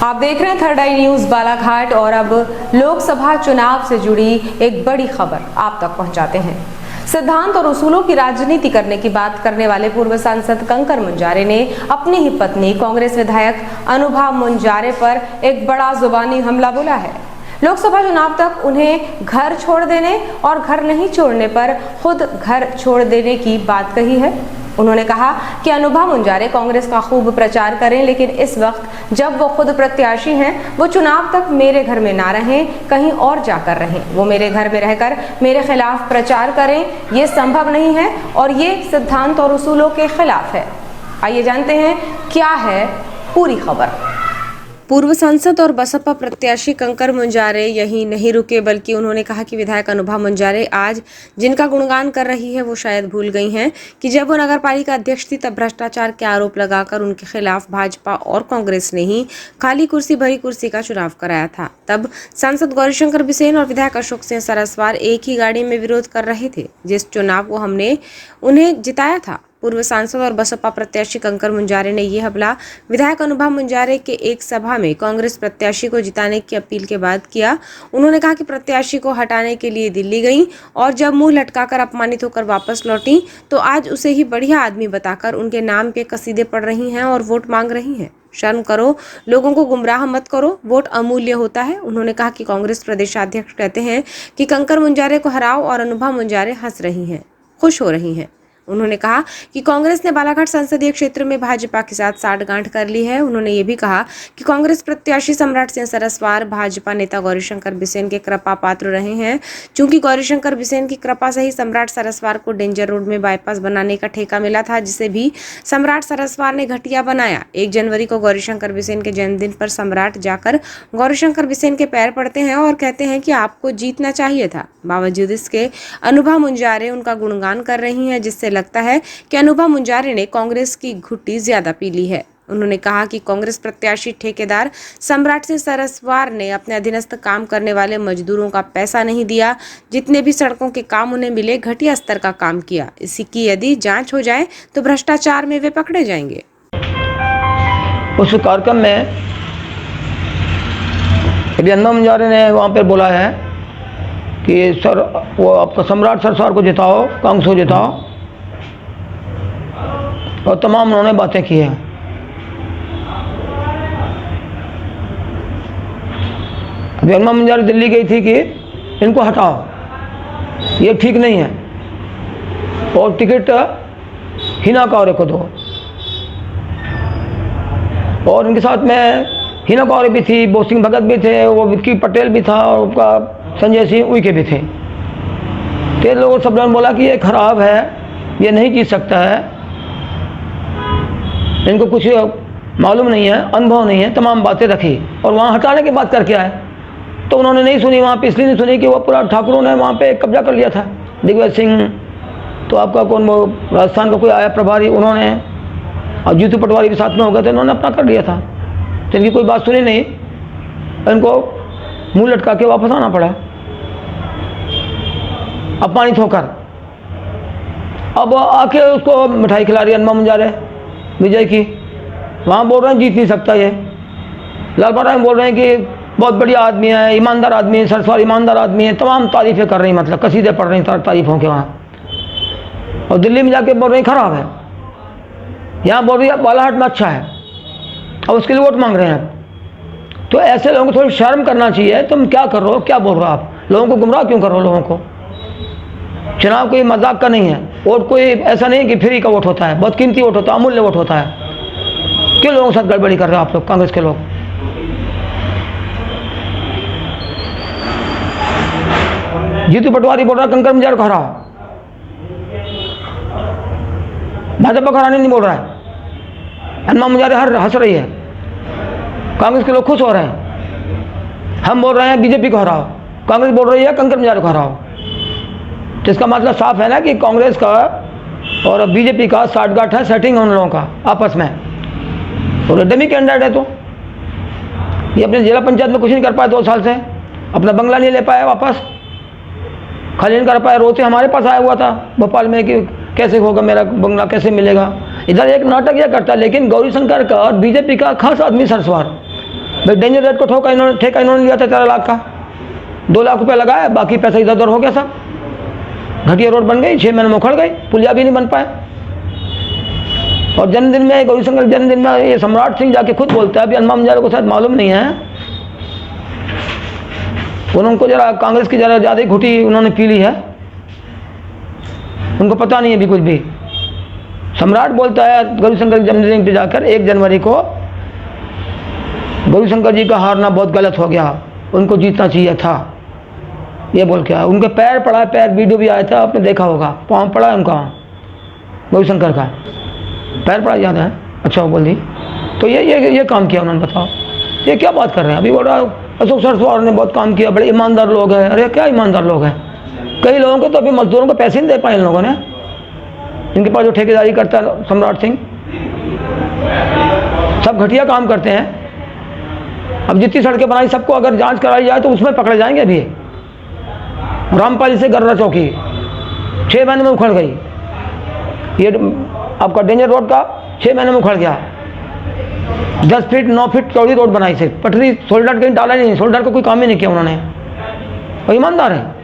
आप देख रहे हैं थर्ड आई न्यूज़ बालाघाट और अब लोकसभा चुनाव से जुड़ी एक बड़ी खबर आप तक पहुंचाते हैं। सिद्धांत और उसूलों की राजनीति करने की बात करने वाले पूर्व सांसद कंकर मुंजारे ने अपनी ही पत्नी कांग्रेस विधायक अनुभा मुंजारे पर एक बड़ा जुबानी हमला बोला है। लोकसभा चुनाव तक उन्हें घर छोड़ देने और घर नहीं छोड़ने पर खुद घर छोड़ देने की बात कही है। उन्होंने कहा कि अनुभा मुंजारे कांग्रेस का खूब प्रचार करें, लेकिन इस वक्त जब वो खुद प्रत्याशी हैं, वो चुनाव तक मेरे घर में ना रहें, कहीं और जाकर रहें। वो मेरे घर में रहकर मेरे खिलाफ प्रचार करें, ये संभव नहीं है और ये सिद्धांत और उसूलों के खिलाफ है। आइए जानते हैं क्या है पूरी खबर। पूर्व सांसद और बसपा प्रत्याशी कंकर मुंजारे यही नहीं रुके, बल्कि उन्होंने कहा कि विधायक अनुभा मुंजारे आज जिनका गुणगान कर रही है वो शायद भूल गई हैं कि जब वो नगर पालिका अध्यक्ष थी तब भ्रष्टाचार के आरोप लगाकर उनके खिलाफ भाजपा और कांग्रेस ने ही खाली कुर्सी भरी कुर्सी का चुनाव कराया था। तब सांसद गौरीशंकर बिसेन और विधायक अशोक सिंह सरस्वार एक ही गाड़ी में विरोध कर रहे थे जिस चुनाव को हमने उन्हें जिताया था। पूर्व सांसद और बसपा प्रत्याशी कंकर मुंजारे ने यह हमला विधायक अनुभा मुंजारे के एक सभा में कांग्रेस प्रत्याशी को जिताने की अपील के बाद किया। उन्होंने कहा कि प्रत्याशी को हटाने के लिए दिल्ली गई और जब मुंह लटकाकर अपमानित होकर वापस लौटी तो आज उसे ही बढ़िया आदमी बताकर उनके नाम के कसीदे पढ़ रही हैं और वोट मांग रही हैं। शर्म करो, लोगों को गुमराह मत करो, वोट अमूल्य होता है। उन्होंने कहा कि कांग्रेस प्रदेशाध्यक्ष कहते हैं कि कंकर मुंजारे को हराओ और अनुभा मुंजारे हंस रही हैं, खुश हो रही हैं। उन्होंने कहा कि कांग्रेस ने बालाघाट संसदीय क्षेत्र में भाजपा के साथ साठगांठ कर ली है। उन्होंने ये भी कहा कि कांग्रेस प्रत्याशी सम्राट सिंह सरस्वार भाजपा नेता गौरीशंकर बिसेन के कृपा पात्र रहे हैं। चूंकि गौरीशंकर बिसेन की कृपा से ही सम्राट सरस्वार को डेंजर रोड में बाईपास बनाने का ठेका मिला था, जिसे भी सम्राट सरस्वार ने घटिया बनाया। 1 जनवरी को गौरीशंकर बिसेन के जन्मदिन पर सम्राट जाकर गौरीशंकर बिसेन के पैर पड़ते हैं और कहते हैं कि आपको जीतना चाहिए था। बावजूद इसके अनुभा मुंजारे उनका गुणगान कर रही हैं, जिससे लगता है कि अनुभा मुंजारे ने कांग्रेस की घुट्टी ज्यादा पी ली है। उन्होंने कहा कि कांग्रेस प्रत्याशी ठेकेदार सम्राट सिंह सरस्वार ने अपने अधीनस्थ काम करने वाले मजदूरों का पैसा नहीं दिया। जितने भी सड़कों के काम उन्हें मिले घटिया स्तर का काम किया। इसी की यदि जांच हो जाए तो भ्रष्टाचार में वे पकड़े जाएंगे। उस कार्यक्रम में अनुभा मुंजारे ने वहाँ पर बोला है कि सर वो आपका सम्राट सरस्वार को जिताओ, कांग्रेस को जिताओ, और तमाम उन्होंने बातें की हैं। अभी अनुभा मुंजारे दिल्ली गई थी कि इनको हटाओ, ये ठीक नहीं है, और टिकट हिना कौरे को दो। और उनके साथ में हिना कौरे भी थी, बोस सिंह भगत भी थे, वो विक्की पटेल भी था, और उनका संजय सिंह उइके भी थे। तो लोगों सब लोगों ने बोला कि ये खराब है, ये नहीं जीत सकता है, इनको कुछ मालूम नहीं है, अनुभव नहीं है, तमाम बातें रखी। और वहाँ हटाने की बात करके आए तो उन्होंने नहीं सुनी। वहाँ पे इसलिए नहीं सुनी कि वो पूरा ठाकुरों ने वहाँ पे कब्जा कर लिया था। दिग्विजय सिंह तो आपका कौन, वो राजस्थान का कोई आया प्रभारी, उन्होंने, और जीतू पटवारी भी साथ में हो गए थे, उन्होंने अपना कर लिया था। तो इनकी कोई बात सुनी नहीं, इनको मुँह लटका के वापस आना पड़ा अपमानित होकर। अब आके उसको मिठाई खिला रही है अनुभा मुंजारे विजय की। वहाँ बोल रहे हैं जीत नहीं सकता ये। लाल बहादुर बोल रहे हैं कि बहुत बढ़िया आदमी है, ईमानदार आदमी है, सरस्वार ईमानदार आदमी है, तमाम तारीफ़ें कर रही, मतलब कसीदे पढ़ रही तारीफ़ों के वहाँ। और दिल्ली में जाके बोल रही खराब है, यहाँ बोल रही है बालाघाट में अच्छा है, और उसके लिए वोट मांग रहे हैं। तो ऐसे लोगों को थोड़ी शर्म करना चाहिए। तुम क्या कर रहे हो, क्या बोल रहे हो आप, लोगों को गुमराह क्यों कर रहे हो लोगों को। चुनाव कोई मजाक का नहीं है, वोट कोई ऐसा नहीं है कि फ्री का वोट होता है, बहुत कीमती वोट होता है, अमूल्य वोट होता है। क्यों लोगों के साथ गड़बड़ी कर रहे हो आप लोग, कांग्रेस के लोग। जीतू पटवारी बोल रहा है कंकर मुंजारे को हराओ, भाजपा को हराने नहीं बोल रहा है। अनुभा मुंजारे हंस रही है, कांग्रेस के लोग खुश हो रहे हैं। हम बोल रहे हैं बीजेपी को हराओ, कांग्रेस बोल रही है कंकर मुंजारे को हराओ। तो इसका मतलब साफ है ना कि कांग्रेस का और बीजेपी का साठगांठ है, सेटिंग है उन लोगों का आपस में, और डमी कैंडिडेट है। तो ये अपने जिला पंचायत में कुछ नहीं कर पाए 2 साल से, अपना बंगला नहीं ले पाए वापस, खाली नहीं कर पाए। रोते हमारे पास आया हुआ था भोपाल में कि कैसे होगा मेरा बंगला, कैसे मिलेगा। इधर एक नाटक यह करता है, लेकिन गौरीशंकर का और बीजेपी का खास आदमी सरस्वार भाई डेंजर रेट को ठेका इन्होंने लिया था 13 लाख का, 2 लाख रुपये लगाया, बाकी पैसा इधर उधर हो गया सब। घटिया रोड बन गई, 6 महीने में उखड़ गई, पुलिया भी नहीं बन पाए। और जन्मदिन में, गौरीशंकर जन्मदिन में ये सम्राट सिंह जाके खुद बोलता है, अभी हनुमान मुंजारे को शायद मालूम नहीं है, उनको जरा कांग्रेस की जरा ज़्यादा घुटी उन्होंने पी ली है, उनको पता नहीं है अभी कुछ भी। सम्राट बोलता है गौरीशंकर जन्मदिन पे जाकर 1 जनवरी को गौरीशंकर जी का हारना बहुत गलत हो गया, उनको जीतना चाहिए था, ये बोल के आया। उनके पैर पड़ा है, पैर वीडियो भी आया था, आपने देखा होगा, पाँव पड़ा है उनका, गौरीशंकर का पैर पड़ा, याद है? अच्छा वो बोल दी। तो ये काम किया उन्होंने, बताओ ये क्या बात कर रहे हैं। अभी बोल रहा अशोक सरसवार ने बहुत काम किया, बड़े ईमानदार लोग हैं। अरे क्या ईमानदार लोग हैं, कई लोगों को तो अभी मजदूरों को पैसे नहीं दे पाए इन लोगों ने, इनके पास जो ठेकेदारी करता है सम्राट सिंह, सब घटिया काम करते हैं। अब जितनी सड़कें बनाई सबको अगर जांच कराई जाए तो उसमें पकड़े जाएंगे। अभी रामपाली से गर्रा चौकी 6 महीने में उखड़ गई, ये आपका डेंजर रोड का 6 महीने में उखड़ गया। 10 फीट 9 फीट चौड़ी रोड बनाई, से पटरी सोल्डर कहीं डाला नहीं, सोल्डर को कोई काम ही नहीं किया उन्होंने, और ईमानदार है।